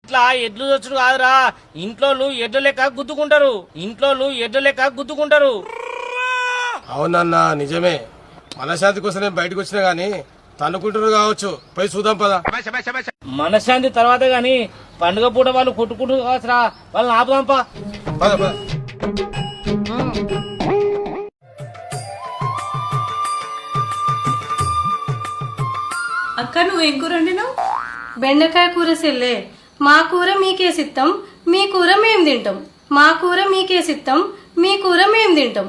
ఇట్లా ఎడ్లు వచ్చుడు కాదురా, ఇంట్లో ఎడ్ల లెక్క గుద్దుకుంటారు. అవునన్నా నిజమే, మనశాంతి కోసం నేను బయటకు వచ్చినా గానీ తన్నుకుంటున్నారు కావచ్చు. పోయి చూద్దాం పదా. మనశ్శాంతి తర్వాత గాని పండుగ పూట వాళ్ళు కొట్టుకుంటారు కావచ్చురా, వాళ్ళని ఆపుదాంపా. పద పద. అక్క నువ్వేం కూర వండినావు? బెండకాయ కూర సెల్లే. మా కూర మీకేసిస్తాం, మీ కూర మేం తింటాం. మా కూర మీకేసిస్తాం, మీ కూర మేం తింటాం.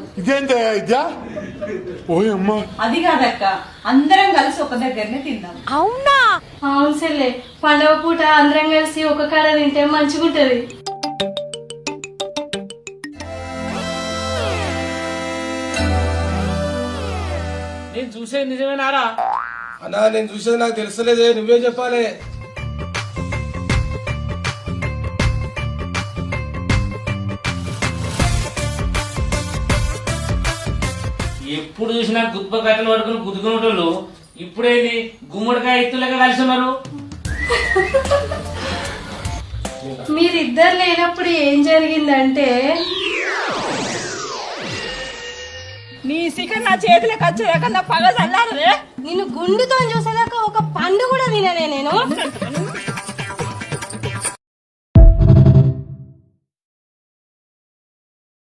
అది కాదక్క, అందరం కలిసి ఒక దగ్గరనే తిందాం. అవును సెల్లే, పండగ పూట అందరం కలిసి ఒక కాడ తింటే మంచిగుంటది. నేను చూసేది నిజమేనారా? అన్నా నేను చూసేది నాకు తెలుస్తలేదే, నువ్వే చెప్పాలి. ఎప్పుడు చూసినా గుప్ప కట్టలు పడుకుని గుద్దుకునేటోళ్ళు ఇప్పుడేంది గుమ్మడికాయ ఎత్తులగా కలిసి ఉన్నారు. మీరిద్దరు లేనప్పుడు ఏం జరిగిందంటే, నీ సికన్ నా చేతిలోకి వచ్చేదాకా నా పగ చల్లారదే. నిన్ను గుండుతో చూసేదాకా ఒక పండు కూడా తిననే నేను.